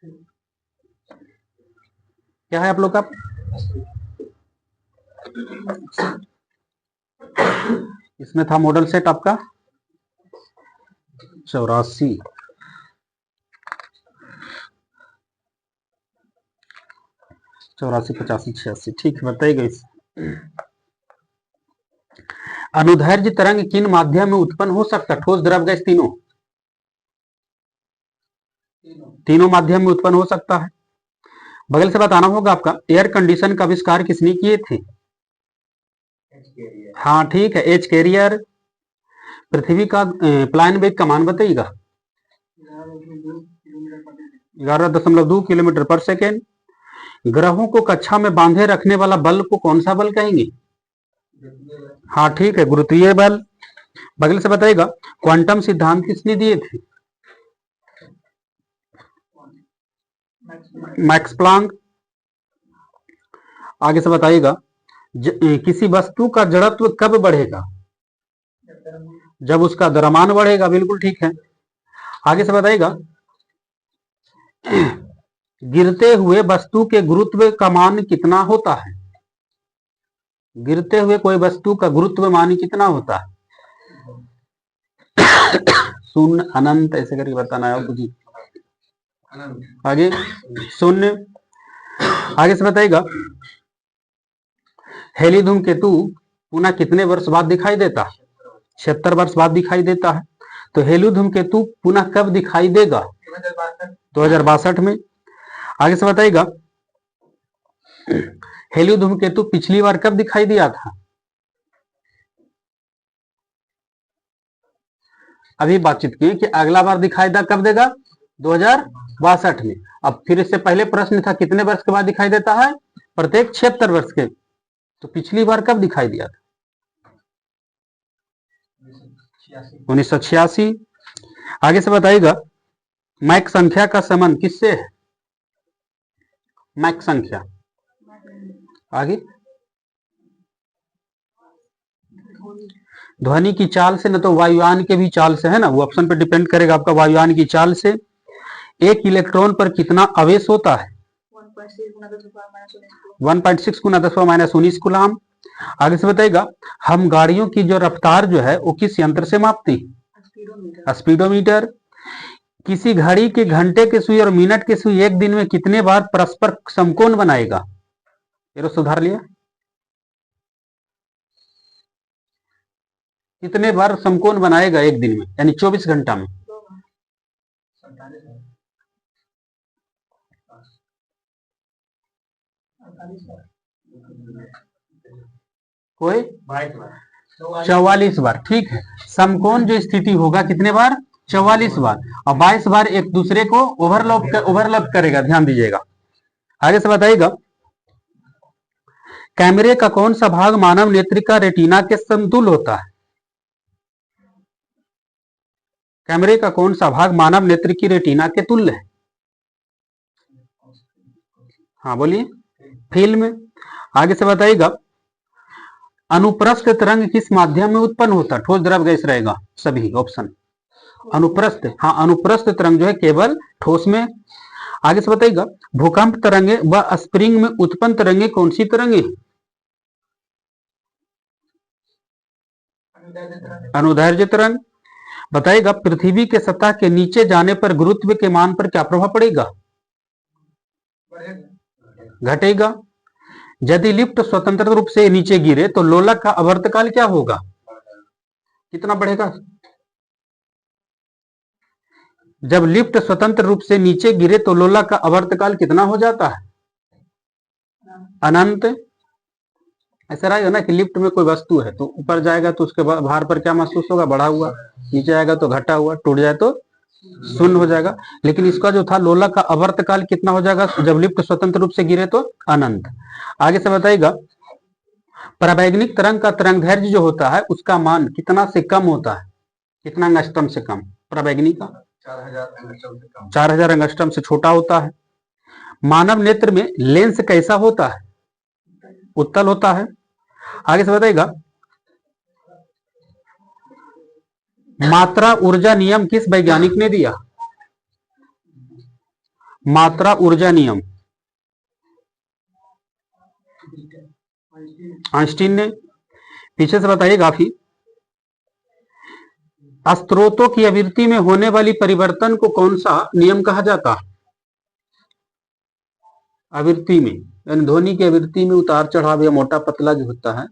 क्या है आप लोग का? इसमें था मॉडल सेट आपका 84, 85, 86। ठीक है, बताइएगा इस अनुदैर्ध्य तरंग किन माध्यम में उत्पन्न हो सकता है? ठोस, द्रव, गैस, तीनों? तीनों माध्यम में उत्पन्न हो सकता है। बगल से बताना होगा आपका, एयर कंडीशन का आविष्कार किसने किए थे? हाँ ठीक है, एच कैरियर। पृथ्वी का प्लान वेग का मान बताइएगा। 11.2 किलोमीटर पर सेकेंड। ग्रहों को कक्षा में बांधे रखने वाला बल को कौन सा बल कहेंगे? हाँ ठीक है, गुरुत्वीय बल। बगल से बताइएगा, क्वांटम सिद्धांत किसने दिए थे? Max Planck. आगे से बताइएगा, किसी वस्तु का जड़त्व कब बढ़ेगा? जब उसका द्रव्यमान बढ़ेगा। बिल्कुल ठीक है। आगे से बताइएगा, गिरते हुए वस्तु के गुरुत्व का मान कितना होता है? गिरते हुए कोई वस्तु का गुरुत्व मान कितना होता है? शून्य, अनंत, ऐसे करके बताना है आपको जी। आगे शून्य। आगे से बताइएगा, हेली धूमकेतु पुनः कितने वर्ष बाद दिखाई देता है? 76 वर्ष बाद दिखाई देता है। तो हेली धूमकेतु पुनः कब दिखाई देगा? 2062 में। आगे से बताइएगा, हेली धूमकेतु पिछली बार कब दिखाई दिया था? अभी बातचीत की कि अगला बार दिखाई कब देगा? 2062 में। अब फिर इससे पहले प्रश्न था कितने वर्ष के बाद दिखाई देता है? प्रत्येक 76 वर्ष के। तो पिछली बार कब दिखाई दिया था? 1986। आगे से बताइएगा, मैक संख्या का संबंध किससे है? मैक संख्या। आगे, ध्वनि की चाल से, न तो वायुयान के भी चाल से है ना, वो ऑप्शन पे डिपेंड करेगा आपका। वायुयान की चाल से। एक इलेक्ट्रॉन पर कितना आवेश होता है? 1.6 गुना 10⁻19 कूलाम। आगे से बताइएगा, हम गाड़ियों की जो रफ्तार जो है वो किस यंत्र से मापते हैं? स्पीडोमीटर। किसी घड़ी के घंटे की सुई और मिनट की सुई एक दिन में कितने बार परस्पर समकोण बनाएगा? ये तो सुधार लिया। कितने बार समकोण बनाएगा एक दिन में, यानी 24 घंटा में? कोई 44 बार। ठीक है, समकोण जो स्थिति होगा कितने बार? 44 बार। और 22 बार एक दूसरे को ओवरलैप करेगा, ध्यान दीजिएगा। आगे से बताइएगा, कैमरे का कौन सा भाग मानव नेत्र का रेटिना के समतुल्य होता है? कैमरे का कौन सा भाग मानव नेत्र की रेटिना के तुल्य है? हाँ बोलिए। फिल्म। आगे से बताइएगा, अनुप्रस्थ तरंग किस माध्यम में उत्पन्न होता है? ठोस, द्रव, गैस रहेगा सभी ऑप्शन। अनुप्रस्थ, हाँ अनुप्रस्थ तरंग जो है केवल ठोस में। आगे से बताइएगा, भूकंप तरंगे व स्प्रिंग में उत्पन्न तरंगे कौन सी तरंगे? अनुदैर्ध्य तरंग। बताइएगा, पृथ्वी के सतह के नीचे जाने पर गुरुत्व के मान पर क्या प्रभाव पड़ेगा? घटेगा। यदि लिफ्ट स्वतंत्र रूप से नीचे गिरे तो लोलक का आवर्तकाल क्या होगा? कितना बढ़ेगा? जब लिफ्ट स्वतंत्र रूप से नीचे गिरे तो लोलक का आवर्तकाल कितना हो जाता है? अनंत। ऐसा रहेगा ना कि लिफ्ट में कोई वस्तु है तो ऊपर जाएगा तो उसके भार पर क्या महसूस होगा? बढ़ा हुआ। नीचे आएगा तो घटा हुआ। टूट जाए तो शून्य हो जाएगा। लेकिन इसका जो था लोलक का आवर्तकाल कितना हो जाएगा जब लिफ्ट स्वतंत्र रूप से गिरे? तो अनंत। आगे से बताइएगा, परावैज्ञानिक तरंग का तरंगदैर्ध्य जो होता है उसका मान कितना से कम होता है? कितना एंगस्ट्रम से कम? परावैज्ञानिक का 4000 एंगस्ट्रम से छोटा होता है। मानव नेत्र में लेंस कैसा होता है? उत्तल होता है। आगे से बताइएगा, मात्रा ऊर्जा नियम किस वैज्ञानिक ने दिया? मात्रा ऊर्जा नियम, आइंस्टीन ने। पीछे से बताइए काफी। स्रोतों की आवृत्ति में होने वाली परिवर्तन को कौन सा नियम कहा जाता है? आवृत्ति में, यानी ध्वनि की आवृत्ति में उतार चढ़ाव या मोटा पतला जो होता है,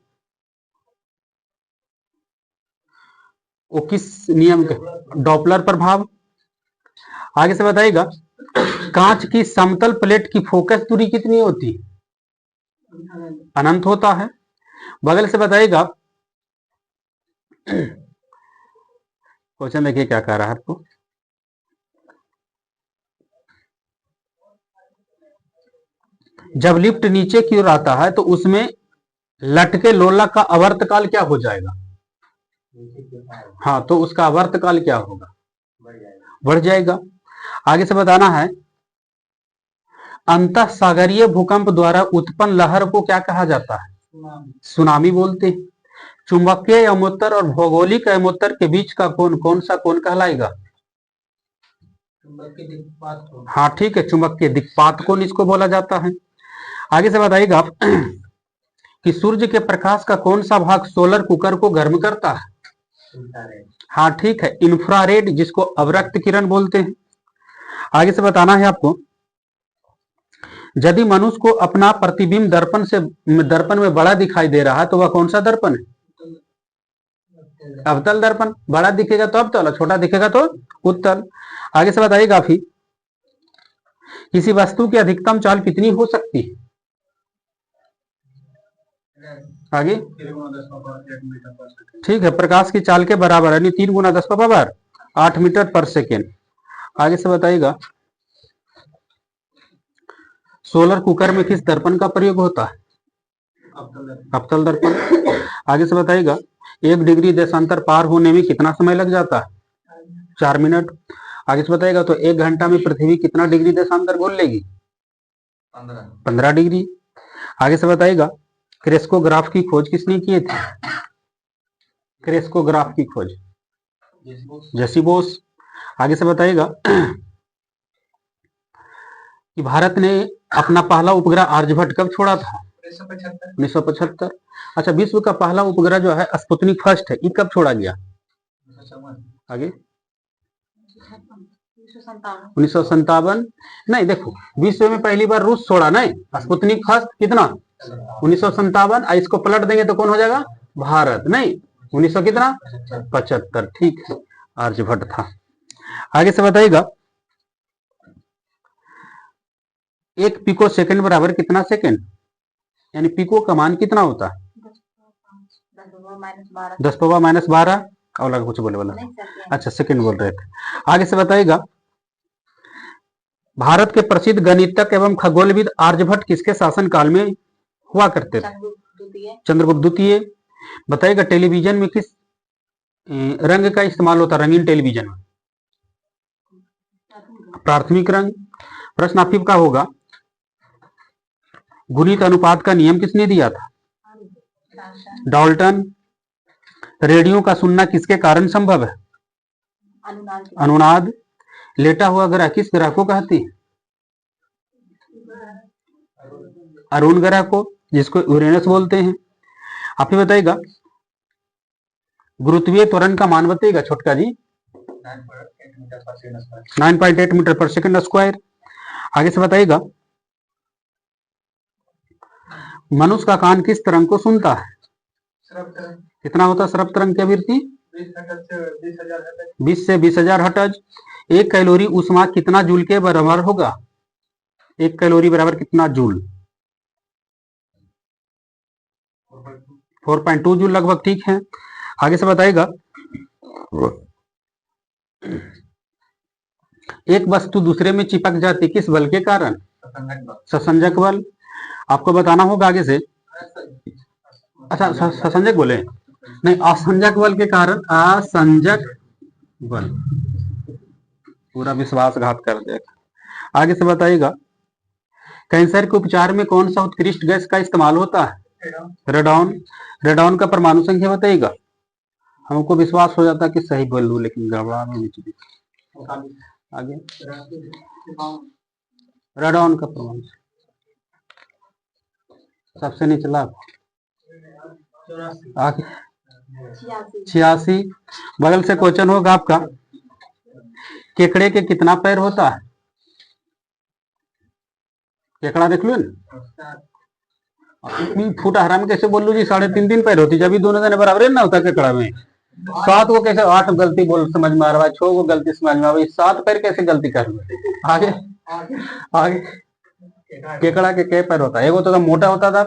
वो किस नियम के? डॉपलर प्रभाव। आगे से बताइएगा, कांच की समतल प्लेट की फोकस दूरी कितनी होती है? अनंत होता है। बगल से बताइएगा, क्वेश्चन देखिए क्या कह रहा है आपको। जब लिफ्ट नीचे की ओर आता है तो उसमें लटके लोला का आवर्तकाल क्या हो जाएगा? हाँ, तो उसका आवर्तकाल क्या होगा? बढ़ जाएगा। आगे से बताना है, अंतः सागरीय भूकंप द्वारा उत्पन्न लहर को क्या कहा जाता है? सुनामी बोलते हैं। चुंबकीय अमोत्तर और भौगोलिक अमोत्तर के बीच का कोण कौन सा कोण कहलाएगा? हाँ ठीक है, चुंबकीय दिक्पात कोण इसको बोला जाता है। आगे से बताइएगा आप कि सूर्य के प्रकाश का कौन सा भाग सोलर कुकर को गर्म करता है? हाँ ठीक है, इंफ्रारेड, जिसको अवरक्त किरण बोलते हैं। आगे से बताना है आपको, यदि मनुष्य को अपना प्रतिबिंब दर्पण में बड़ा दिखाई दे रहा है तो वह कौन सा दर्पण है? अवतल दर्पण। बड़ा दिखेगा तो अवतल, छोटा दिखेगा तो उत्तल। आगे से बताइए काफी, किसी वस्तु की अधिकतम चाल कितनी हो सकती है? आगे ठीक है, प्रकाश की चाल के बराबर, यानी 3 गुना 10 पावर 8 मीटर पर सेकेंड। आगे से बताइएगा, सोलर कुकर में किस दर्पण का प्रयोग होता है? अवतल दर्पण। आगे से बताइएगा, 1 डिग्री देशांतर पार होने में कितना समय लग जाता है? 4 मिनट। आगे से बताइएगा, तो 1 घंटा में पृथ्वी कितना डिग्री देशांतर घूम लेगी? 15 डिग्री। आगे से बताइएगा, क्रेस्कोग्राफ की खोज किसने की थी? क्रेस्कोग्राफ की खोज जेसी बोस। आगे से बताइएगा कि भारत ने अपना पहला उपग्रह आर्यभट्ट कब छोड़ा था? 1975। अच्छा, विश्व का पहला उपग्रह जो है स्पुतनिक फर्स्ट है, ये कब छोड़ा गया? आगे 1957। नहीं, देखो, विश्व में पहली बार रूस छोड़ा, नहीं, स्पुतनिक फर्स्ट कितना? 1957। इसको पलट देंगे तो कौन हो जाएगा? भारत। नहीं, 1900 कितना? 75। ठीक है, आर्यभट्ट था। आगे से बताइएगा, 1 पिको सेकंड बराबर कितना सेकंड? यानी पिको का मान कितना होता है? 10⁻⁻12। और लगा कुछ बोले वाला? अच्छा, सेकंड बोल रहे थे। आगे से बताइएगा, भारत के प्रसिद्ध गणितज्ञ एवं खगोलविद आर्यभट्ट किसके शासन काल में हुआ करते थे? चंद्रगुप्त द्वितीय। बताइएगा, टेलीविजन में किस रंग का इस्तेमाल होता है? रंगीन टेलीविजन में प्राथमिक रंग। प्रश्न आपका होगा, गुणित अनुपात का नियम किसने दिया था? डाल्टन। रेडियो का सुनना किसके कारण संभव है? अनुनाद। लेटा हुआ ग्रह किस ग्रह को कहती है? अरुण ग्रह को, जिसको यूरेनस बोलते हैं। आप ही बताइएगा, गुरुत्वीय त्वरण का मान बताइएगा छोटका जी। 9.8 मीटर पर सेकंड स्क्वायर। आगे से बताइएगा, मनुष्य का कान किस तरंग को सुनता है? कितना होता है श्रव्य तरंग की आवृत्ति? 20 से 20,000 हर्ट्ज। 1 कैलोरी ऊष्मा कितना जूल के बराबर होगा? 1 कैलोरी बराबर कितना जूल? 4.2 जूल लगभग। ठीक है। आगे से बताइएगा, एक वस्तु दूसरे में चिपक जाती किस बल के कारण? ससंजक बल। आपको बताना होगा आगे से। अच्छा, ससंजक बोले नहीं, असंजक बल के कारण। असंजक बल, पूरा विश्वासघात कर देगा। आगे से बताइएगा, कैंसर के उपचार में कौन सा उत्कृष्ट गैस का इस्तेमाल होता है? रेडॉन। रेडॉन का परमाणु संख्या बताइएगा। हमको विश्वास हो जाता कि सही बोल लूं, लेकिन गड़बड़ा में। आगे रेडॉन का प्रमाण सबसे निचला आगे 86। बगल से क्वेश्चन होगा आपका, केकड़े के कितना पैर होता है? केकड़ा देख लो ना, फुट हरा में कैसे बोल लू जी 3.5 पैर होती, जब भी दोनों जने बराबर ना होता केकड़ा में। 7 को कैसे 8 गलती बोल समझ में आ रहा है, 6 को गलती समझ में आ रहा है, 7 पैर कैसे गलती कर रहे? आगे आगे केकड़ा के क्या पैर होता है? एगो तो मोटा होता था,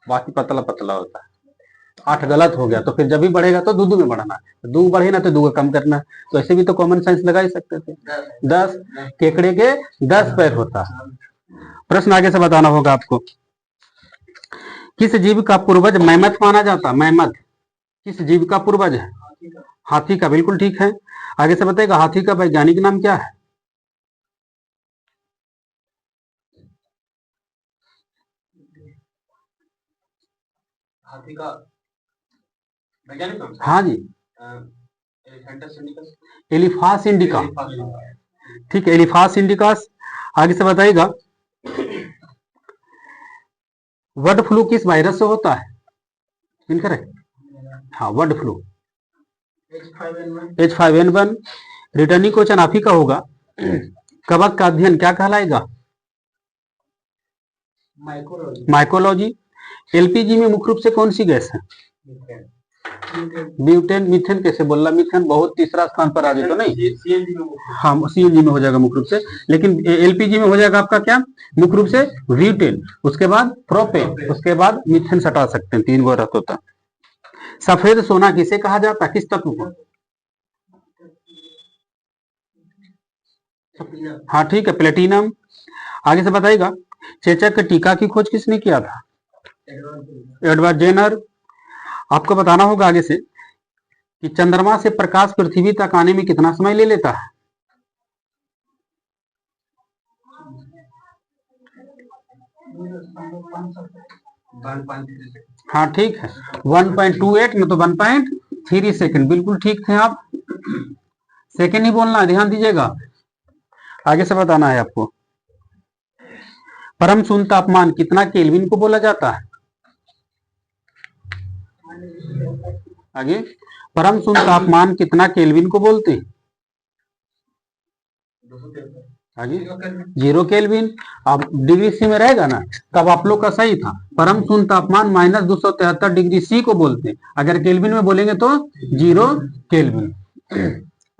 बाकी पतला पतला होता है। 8 गलत हो गया, तो फिर जब भी बढ़ेगा तो दो में बढ़ना है, 2 बढ़े ना तो 2 कम करना है। तो ऐसे भी तो कॉमन सेंस लगा ही सकते थे। 10 केकड़े के 10 पैर होता है। प्रश्न आगे से बताना होगा आपको, किस जीव का पूर्वज मैमथ माना जाता है? मैमथ किस जीव का पूर्वज है? हाथी का, बिल्कुल ठीक है। आगे से बताएगा, हाथी का वैज्ञानिक नाम क्या है? हाथी का वैज्ञानिक नाम? हाँ जी, एलिफास इंडिका। ठीक है, एलिफास इंडिकास। आगे से बताइएगा, बर्ड फ्लू किस वायरस से होता है? इनकरेक्ट। हाँ, bird flu H5N1। Returning question आप ही का होगा, कवक का अध्ययन क्या कहलाएगा? माइकोलॉजी। एलपीजी में मुख्य रूप से कौन सी गैस है? ब्यूटेन। मीथेन कैसे बोल रहा? मीथेन बहुत तीसरा स्थान पर आ जाए तो नहीं, हाँ सीएनजी में हो जाएगा मुख्य रूप से, लेकिन एलपीजी में हो जाएगा आपका क्या मुख्य रूप से? ब्यूटेन, उसके बाद प्रोपेन, उसके बाद मीथेन सटा सकते हैं, 3 गो रहता होता। सफेद सोना किसे कहा जाता है? किस तत्व को? हाँ ठीक है, प्लेटिनम। आगे से बताइएगा, चेचक के टीका की खोज किसने किया था? Edward Jenner. आपको बताना होगा आगे से कि चंद्रमा से प्रकाश पृथ्वी तक आने में कितना समय ले लेता है? हाँ ठीक है, 1.28 में तो 1.3 सेकेंड, बिल्कुल ठीक थे आप। सेकेंड ही बोलना है, ध्यान दीजिएगा। आगे से बताना है आपको, परम शून्य तापमान कितना केल्विन को बोला जाता है? आगे, परम शून्य तापमान कितना केल्विन को बोलते हैं? आगे 0 केल्विन। अब डिग्री सी में रहेगा ना, तब आप लोग का सही था। परम शून्य तापमान -273 डिग्री सी को बोलते हैं, अगर केल्विन में बोलेंगे तो 0 केल्विन।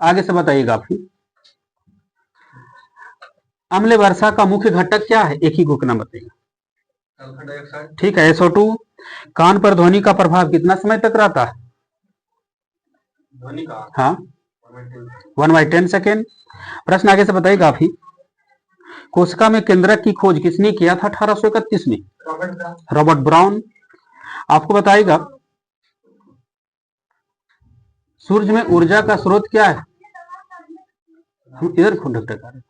आगे से बताइएगा आप, अम्ल वर्षा का मुख्य घटक क्या है? एक ही को नाम बताइएगा। ठीक है, SO2। कान पर ध्वनि का प्रभाव कितना समय तक रहता है? ध्वनि का, हाँ 1/10 सेकेंड। प्रश्न आगे से बताइएगा आप ही, कोशिका में केंद्रक की खोज किसने किया था 1831 में? Robert brown. आपको बताइएगा, सूर्य में ऊर्जा का स्रोत क्या है? हम इधर कंडक्टर,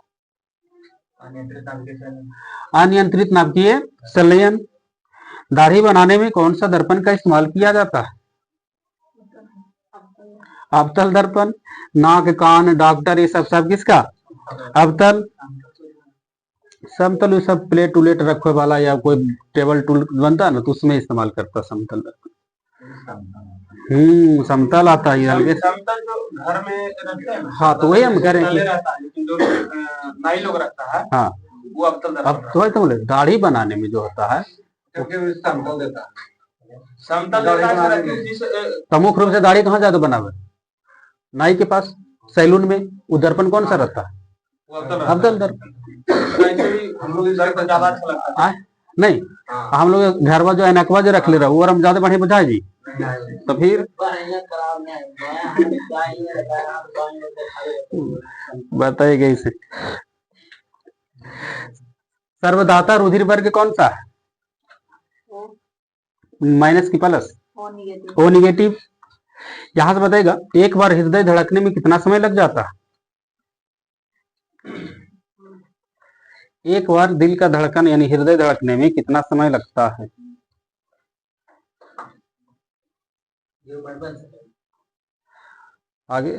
अनियंत्रित नाभिकीय संलयन। दाढ़ी बनाने में कौन सा दर्पण का इस्तेमाल किया जाता है? अवतल दर्पण। नाक, कान, डॉक्टर, ये सब किसका? अवतल। समतल सब प्लेट उलेट रखने वाला या कोई टेबल टूल बनता है ना, तो उसमें इस्तेमाल करता समतल दर्पण। समतल आता है हल्के समतल जो घर में रखते हैं। हाँ तो वही हम कह रहे हैं कि जो नाई लोग रखता है, हाँ वो अवतल दर्पण। अब तो बोले दाढ़ी बनाने में जो होता है समतल देता है, समतल। मुख्य रूप से दाढ़ी कहाँ ज्यादा बनावे? नाई के पास, सैलून में। वो दर्पण कौन सा रहता है? अवतल दर्पण। हम लोग ज्यादा अच्छा लगता है नहीं, हम लोग घरवा जो एनकवा जो रख ले रहा, वो हम ज्यादा बढ़िया बुझाए जी, तो फिर बताइएगा इसे। सर्वदाता रुधिर वर्ग कौन सा है? माइनस की प्लस? ओ निगेटिव। यहां से बताएगा, एक बार हृदय धड़कने में कितना समय लग जाता है? एक बार दिल का धड़कन यानी हृदय धड़कने में कितना समय लगता है? आगे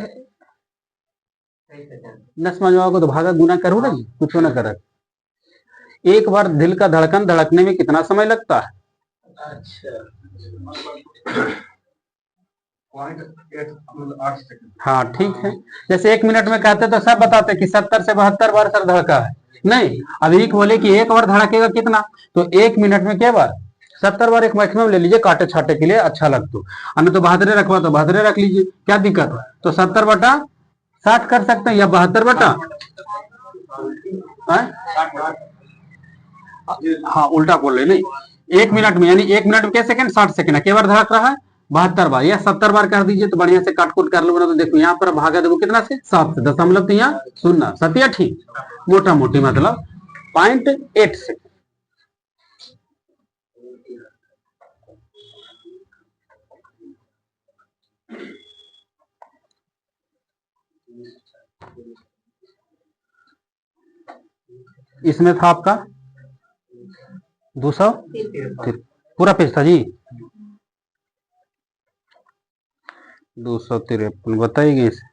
न समझ में आओगे तो भागा गुना करो ना, कुछ ना कर। एक बार दिल का धड़कन धड़कने में कितना समय लगता है? हाँ ठीक है, जैसे 1 मिनट में कहते तो सब बताते कि 70 से 72 बार सर धड़का है। नहीं, अब एक बोले कि एक बार धड़केगा कितना, तो 1 मिनट में क्या बार 70 बार एक मैक्सिमम ले लीजिए, काटे छाटे के लिए अच्छा लगता, अन्य तो 72 रखवा तो 72 रख लीजिए, क्या दिक्कत है? तो 70/60 कर सकते हैं या 72 हाँ उल्टा बोल रहे नहीं, 1 मिनट में यानी 1 मिनट में क्या सेकंड 60 सेकंड, क्या बार धड़क रहा है? 72 बार या 70 बार कर दीजिए तो बढ़िया से काट कूट कर लो ना। तो देखो यहाँ पर भागा देखो कितना से 7 से, दशमलव तो यहाँ 0, सत्या ठीक, मोटा मोटी मतलब 0.8 से। इसमें था आपका 200 पूरा पेज था जी, 253 बताइए इसे।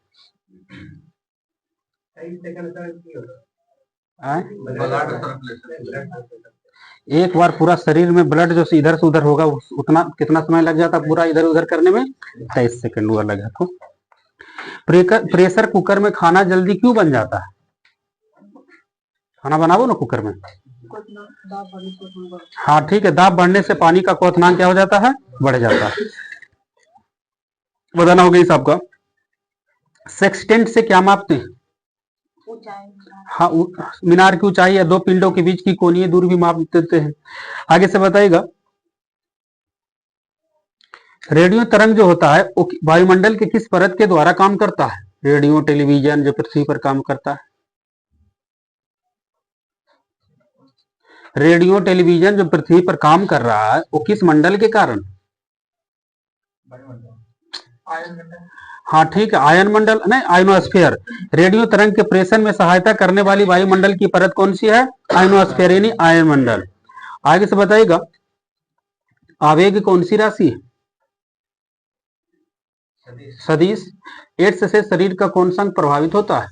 एक बार पूरा शरीर में ब्लड जो इधर से उधर होगा उतना कितना समय लग जाता पूरा इधर उधर करने में? 23 सेकंड हुआ लगा। तो प्रेशर कुकर में खाना जल्दी क्यों बन जाता है? खाना बनाओ ना कुकर में, हाँ ठीक है, दाब बढ़ने से पानी का क्वथनांक क्या हो जाता है? बढ़ जाता है। बताना होगा इस आपका। सेक्सटेंट से क्या मापते हैं? हाँ मीनार की ऊंचाई या दो पिंडों के बीच की कोणीय दूरी भी माप देते हैं। आगे से बताइएगा, रेडियो तरंग जो होता है वो वायुमंडल के किस परत के द्वारा काम करता है? रेडियो टेलीविजन जो पृथ्वी पर काम करता है, रेडियो टेलीविजन जो पृथ्वी पर काम कर रहा है वो किस मंडल के कारण? हाँ ठीक है, आयन मंडल नहीं, आयनोस्फीयर। रेडियो तरंग के प्रेषण में सहायता करने वाली वायुमंडल की परत कौन सी है? आयनोस्फीयर यानी आयन मंडल। आगे से बताइएगा, आवेग कौन सी राशि है? सदिश। एड्स से शरीर का कौन सा अंग प्रभावित होता है?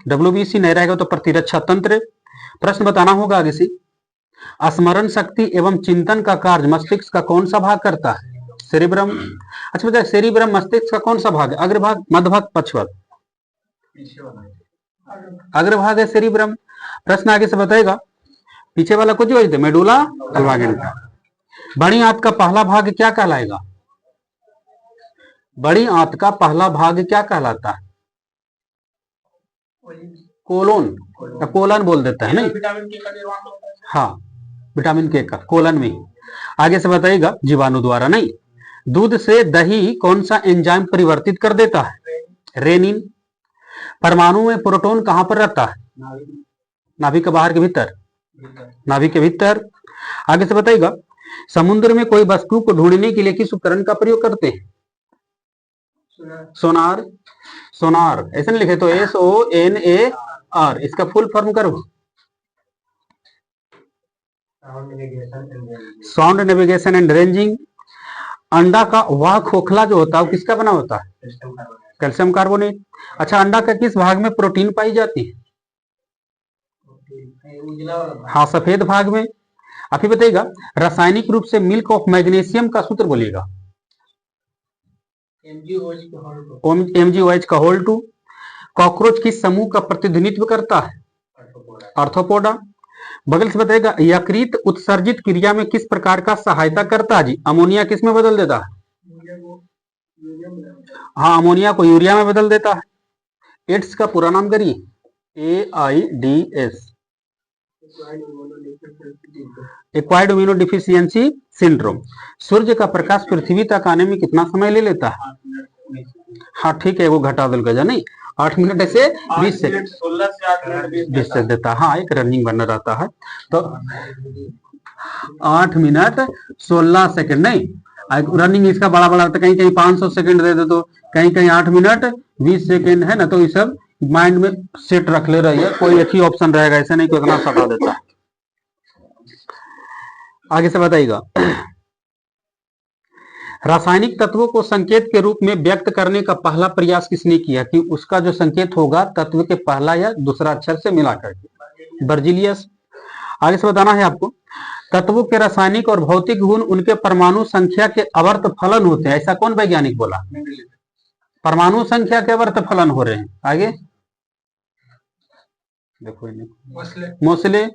WBC नहीं रहेगा तो प्रतिरक्षा तंत्र। प्रश्न बताना होगा आगे से, स्मरण शक्ति एवं चिंतन का कार्य मस्तिष्क का कौन सा भाग करता है? सेरिब्रम। अच्छा बताइए, सेरिब्रम मस्तिष्क का कौन सा भाग है? अग्रभाग, मध्यभाग, पक्षभाग? अग्रभाग है सेरिब्रम। प्रश्न आगे से बताएगा, पीछे वाला कुछ वही थे, मेडुला ऑब्लांगेटा। बड़ी आंत का पहला भाग क्या कहलाएगा? बड़ी आंत का पहला भाग क्या कहलाता है? कोलोन या कोलन बोल देता है नहीं, हाँ विटामिन के का कोलन में। आगे से बताइएगा, जीवाणु द्वारा नहीं, दूध से दही कौन सा एंजाइम परिवर्तित कर देता है? रेनिन। परमाणु में प्रोटॉन कहां पर रहता है? नाभिक के बाहर के भीतर, नाभिक के भीतर। आगे से बताइएगा, समुद्र में कोई वस्तु को ढूंढने के लिए किस उपकरण का प्रयोग करते हैं? सोनार। सोनार ऐसे नहीं लिखे तो SONAR, इसका फुल फॉर्म करो, साउंड नेविगेशन एंड रेंजिंग। अंडा का वह खोखला जो होता है वो किसका बना होता है? Calcium carbonate. अच्छा, अंडा का किस भाग में प्रोटीन पाई जाती है? हाँ सफेद भाग में। आप ही बताइएगा, रासायनिक रूप से मिल्क ऑफ मैग्नीशियम का सूत्र बोलिएगा। MgOH का होल 2। कॉकरोच किस समूह का प्रतिनिधित्व करता है? आर्थ्रोपोडा। बगल से बताएगा, यकृत उत्सर्जित क्रिया में किस प्रकार का सहायता करता है? जी अमोनिया किस में बदल देता है? हाँ अमोनिया को यूरिया में बदल देता है। एड्स का पूरा नाम करिए, AIDS, acquired immunodeficiency syndrome. सूर्य का प्रकाश पृथ्वी तक आने में कितना समय ले लेता है? हाँ ठीक है, वो घटा दल गजा नहीं, 8 मिनट ऐसे 20 सेकंड, 20 से देता। हाँ एक रनिंग बना रहता है तो 8 मिनट 16 सेकंड नहीं, रनिंग इसका बड़ा बड़ा होता है, कहीं कहीं 500 सेकंड दे दे तो कहीं कहीं 8 मिनट 20 सेकंड है ना। तो ये सब माइंड में सेट रख ले रही है, कोई एक ही ऑप्शन रहेगा, ऐसा नहीं कि उतना सटा देता है। आगे से बताइएगा, रासायनिक तत्वों को संकेत के रूप में व्यक्त करने का पहला प्रयास किसने किया कि उसका जो संकेत होगा तत्व के पहला या दूसरा अक्षर से मिला करके? बर्जिलियस। आगे से बताना है आपको, तत्वों के रासायनिक और भौतिक गुण उनके परमाणु संख्या के अवर्त फलन होते हैं, ऐसा कौन वैज्ञानिक बोला? परमाणु संख्या के अवर्त फलन हो रहे हैं। आगे देखो मोसले।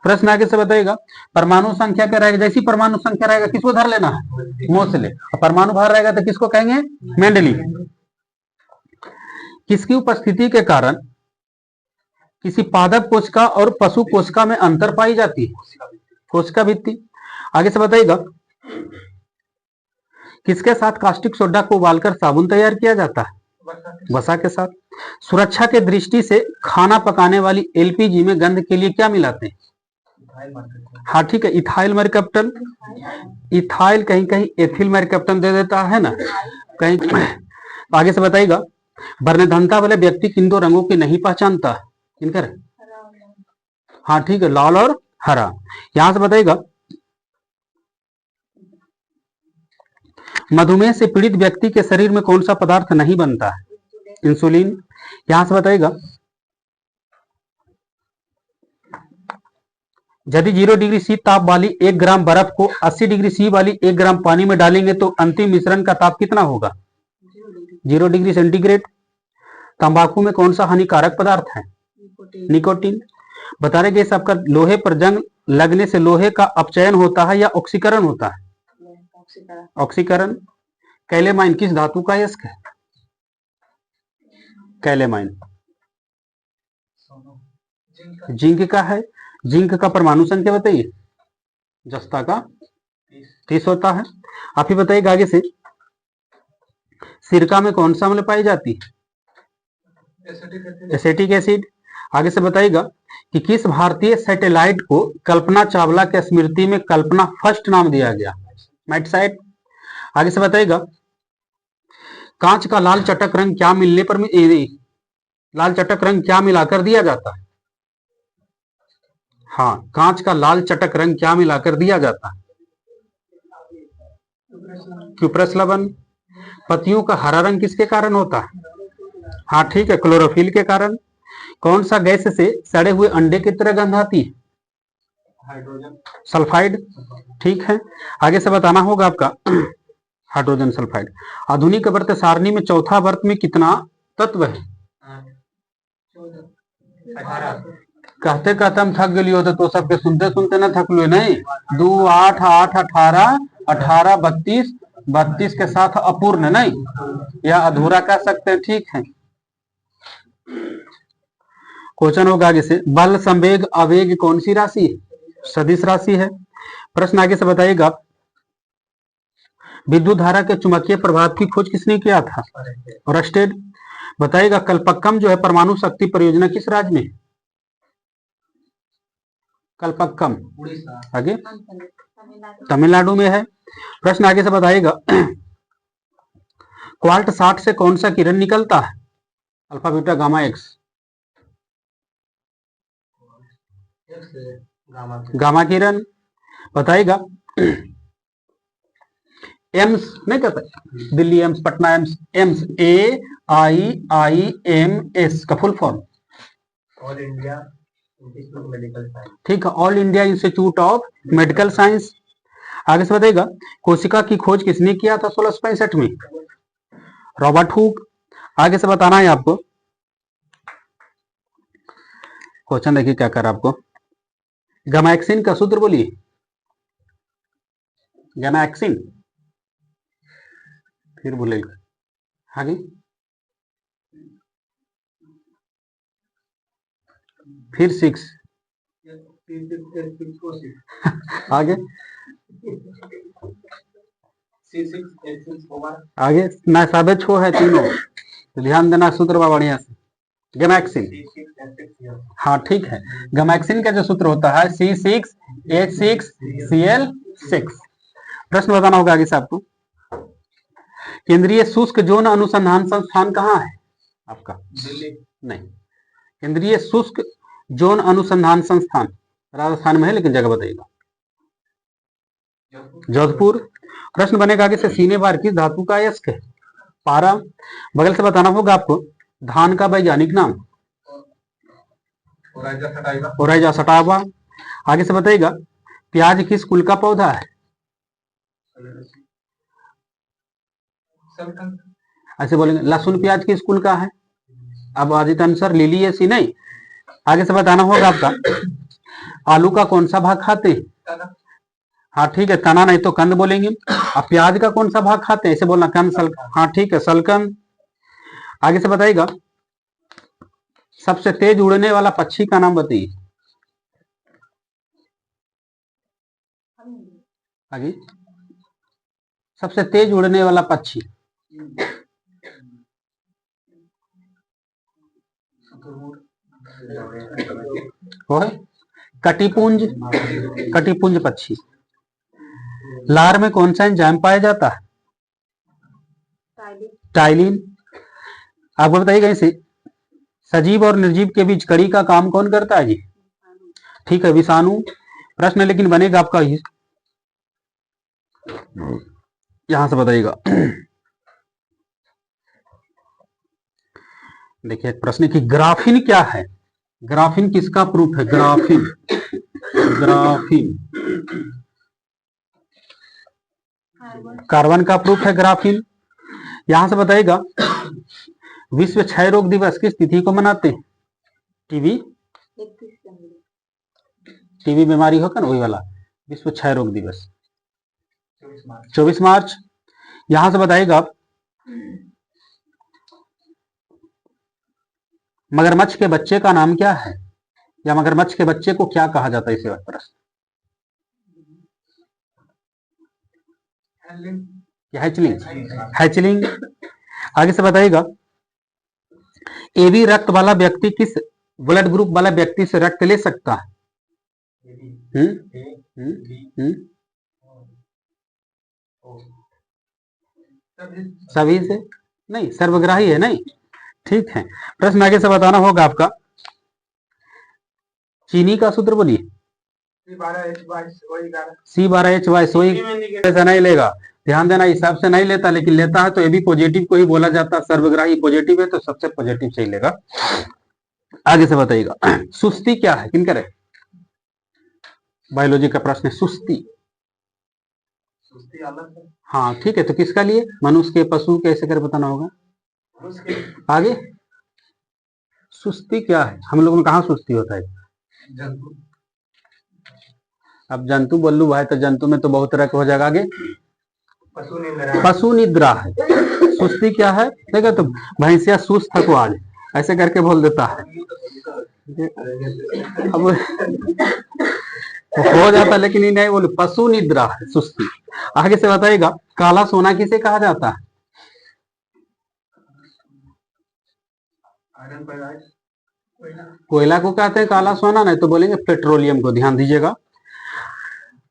प्रश्न आगे से बताएगा, परमाणु संख्या क्या रहेगा? जैसी परमाणु संख्या रहेगा किसको धर लेना है? मोसले। और परमाणु भार रहेगा तो किसको कहेंगे? मेंडली। किसकी उपस्थिति के कारण किसी पादप कोशिका और पशु कोशिका में अंतर पाई जाती है? कोशिका भित्ति। आगे से बताइएगा, किसके साथ कास्टिक सोडा को उबालकर साबुन तैयार किया जाता है? वसा के साथ। सुरक्षा के दृष्टि से खाना पकाने वाली एलपीजी में गंध के लिए क्या मिलाते हैं? हाँ ठीक है, इथाइल मरकप्टन। इथाइल कहीं कहीं एथिल मरकप्टन दे देता है ना कहीं। आगे से बताइएगा, वर्णधनता वाले व्यक्ति किन दो रंगों की नहीं पहचानता? किनकर? हाँ ठीक है, लाल और हरा। यहां से बताइएगा, मधुमेह से पीड़ित व्यक्ति के शरीर में कौन सा पदार्थ नहीं बनता है? इंसुलिन। यहां से बताइएगा, यदि 0 डिग्री सी ताप वाली 1 ग्राम बर्फ को 80 डिग्री सी वाली 1 ग्राम पानी में डालेंगे तो अंतिम मिश्रण का ताप कितना होगा? 0 डिग्री सेंटीग्रेड। तंबाकू में कौन सा हानिकारक पदार्थ है? निकोटीन। बता रहे कि आपका लोहे पर जंग लगने से लोहे का अपचयन होता है या ऑक्सीकरण होता है? ऑक्सीकरण। कैलेमाइन किस धातु का यस्क है? कैलेमाइन जिंक का है। जिंक का परमाणु संख्या बताइए। जस्ता का 30 होता है। आप ही बताइएगा आगे से, सिरका में कौन सा अम्ल पाई जाती है? Acetic acid. आगे से बताइएगा कि किस भारतीय सैटेलाइट को कल्पना चावला के स्मृति में कल्पना फर्स्ट नाम दिया गया? मैटसैट। आगे से बताइएगा, कांच का लाल चटक रंग क्या मिलने पर लाल चटक रंग क्या मिलाकर दिया जाता है? हाँ, कांच का लाल चटक रंग क्या मिलाकर दिया जाता है? क्यूप्रस लवण। पत्तियों का हरा रंग किसके कारण होता है? हाँ ठीक है, क्लोरोफिल के कारण। कौन सा गैस से सड़े हुए अंडे की तरह गंध आती है? Hydrogen sulphide. ठीक है, आगे से बताना होगा आपका हाइड्रोजन सल्फाइड। आधुनिक वर्त सारणी में चौथा वर्त में कितना तत्व है? 18। कहते कहते हम थक गए होते तो सबके सुनते सुनते ना थक लो नहीं। 2 8 8 18 18 32 32 के साथ अपूर्ण नहीं या अधूरा कह सकते हैं। ठीक है, क्वेश्चन होगा आगे से, बल संवेग आवेग कौन सी राशि है? सदिश राशि है। प्रश्न आगे से बताइएगा, विद्युत धारा के चुंबकीय प्रभाव की खोज किसने किया था? रस्टेड। बताइएगा, कल्पक्कम जो है परमाणु शक्ति परियोजना किस राज्य में? कल्पक्कम आगे तमिलनाडु में है। प्रश्न आगे से बताइएगा, क्वार्ट 60 से कौन सा किरण निकलता है? Alpha beta gamma X. Gamma किरण। बताइएगा, एम्स नहीं कहता, Delhi AIIMS, Patna AIIMS, AIIMS AIIMS का full form? All India Institute of Medical Science. ठीक है, All India Institute of Medical Science. आगे से बताइएगा, कोशिका की खोज किसने किया था 1665 में? Robert Hooke. आगे से बताना है आपको, क्वेश्चन देखिए क्या कर आपको, गैमाक्सिन का सूत्र बोलिए। गैमाक्सिन फिर बोले आगे, फिर 6 आगे आगे ना साबे 6 है तीनों, तो ध्यान देना सूत्र बा बढ़िया से। गैमाक्सिन, हाँ ठीक है, गैमाक्सिन का जो सूत्र होता है C6H6Cl6। प्रश्न बताना होगा आगे से आपको, केंद्रीय शुष्क जोन अनुसंधान संस्थान कहाँ है आपका? दिल्ली नहीं, केंद्रीय शुष्क जोन अनुसंधान संस्थान राजस्थान में है, लेकिन जगह बताइएगा। जोधपुर। प्रश्न बनेगा आगे से, सीने बार किस धातु का अयस्क है? पारा। बगल से बताना होगा आपको, धान का वैज्ञानिक नाम? ओराइजा सटावा। आगे से बताइएगा, प्याज किस कुल का पौधा है? ऐसे बोलेंगे, लहसुन प्याज किस कुल का है? अब आदित्य आंसर लिलिएसी नहीं। आगे से बताना होगा आपका, आलू का कौन सा भाग खाते हैं? हाँ ठीक है, तना नहीं तो कंद बोलेंगे। अब प्याज का कौन सा भाग खाते हैं? ऐसे बोलना, कंद सल। हाँ ठीक है, सलकंद। आगे से बताइएगा, सबसे तेज उड़ने वाला पक्षी का नाम बताइए। आगे, सबसे तेज उड़ने वाला पक्षी? वो है कटिपुंज, कटिपुंज पक्षी। लार में कौन सा एंजाइम पाया जाता है? टाइलिन। आपको बताइएगा, इसे सजीव और निर्जीव के बीच कड़ी का काम कौन करता है जी? ठीक है, विषाणु। प्रश्न लेकिन बनेगा आपका यहां से बताइएगा। देखिए प्रश्न की, ग्राफीन क्या है? ग्राफीन किसका प्रूफ है? ग्राफीन, ग्राफीन कार्बन का प्रूफ है ग्राफीन। यहां से बताइएगा, विश्व क्षय रोग दिवस किस तिथि को मनाते हैं? टीबी, टीबी बीमारी होकर ना, वही वाला विश्व क्षय रोग दिवस 24 मार्च। यहां से बताइएगा, मगरमच्छ के बच्चे का नाम क्या है? या मगरमच्छ के बच्चे को क्या कहा जाता है? इसे प्रश्न, हैचलिंग, हैचलिंग। आगे से बताइएगा, एबी रक्त वाला व्यक्ति किस ब्लड ग्रुप वाला व्यक्ति से रक्त ले सकता है? सभी से नहीं, सर्वग्राही है नहीं। ठीक है, प्रश्न आगे से बताना होगा आपका, चीनी का सूत्र बोलिए। C12H22 ऐसा नहीं लेगा, ध्यान देना, हिसाब से नहीं लेता, लेकिन लेता है तो ये भी पॉजिटिव को ही बोला जाता है। सर्वग्राही पॉजिटिव है तो सबसे पॉजिटिव सही लेगा। आगे से बताइएगा, सुस्ती क्या है? किन करे? बायोलॉजी का प्रश्न है, सुस्ती। हाँ ठीक है, तो किसका लिए? मनुष्य के, पशु के, ऐसे कर बताना होगा। आगे, सुस्ती क्या है? हम लोगों में कहाँ सुस्ती होता है? अब जंतु बोलू भाई, तो जंतु में तो बहुत तरह के हो जाएगा। आगे, पशु निद्रा है। सुस्ती क्या है? देखा तो भैंसिया सुस्त को आज ऐसे करके बोल देता है, अब हो जाता, लेकिन ये नहीं बोले, पशु निद्रा है सुस्ती। आगे से बताइएगा, काला सोना किसे कहा जाता है? कोयला को कहते हैं काला सोना, नहीं तो बोलेंगे पेट्रोलियम को। ध्यान दीजिएगा,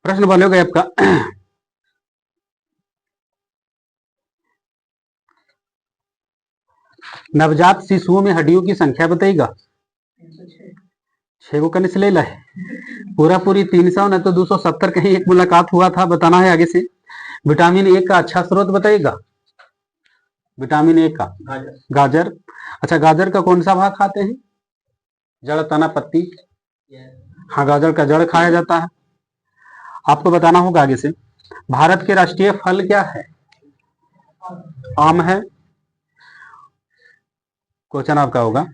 प्रश्न बनेगा आपका, नवजात शिशुओं में हड्डियों की संख्या बताइएगा। 6 को करने से ले ला है, पूरा पूरी 300, नहीं तो 270 कहीं एक मुलाकात हुआ था, बताना है। आगे से, विटामिन ए का अच्छा स्रोत बताइएगा। विटामिन ए का गाजर। अच्छा, गाजर का कौन सा भाग खाते हैं? जड़, तना, पत्ती? हाँ, गाजर का जड़ खाया जाता है। आपको बताना होगा आगे से, भारत के राष्ट्रीय फल क्या है? आम है। क्वेश्चन आपका होगा,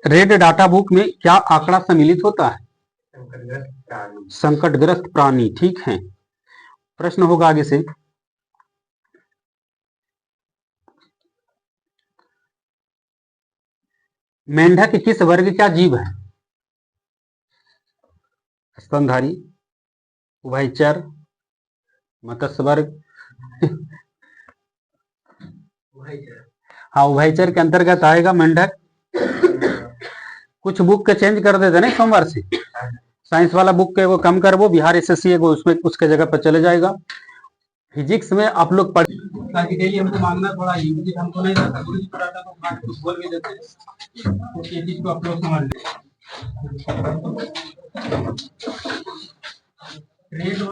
रेड डाटा बुक में क्या आंकड़ा सम्मिलित होता है? संकटग्रस्त प्राणी। ठीक है, प्रश्न होगा आगे से, मेंढक किस वर्ग का जीव है? स्तनधारी, उभयचर, मत्स्य वर्ग? हाँ, उभयचर के अंतर्गत आएगा मेंढक। कुछ बुक के चेंज कर देते ना सोमवार से, साइंस वाला बुक के वो कम कर, वो बिहार एसएससी वो उसमें उसके जगह पर चले जाएगा। फिजिक्स में आप लोग पढ़, ताकि डेली हमको मांगना थोड़ा हमको नहीं रहता, गुरु जी पढ़ाता तो कुछ बोल भी देते हैं, तो ये चीज को आप लोग समझ लें। रेट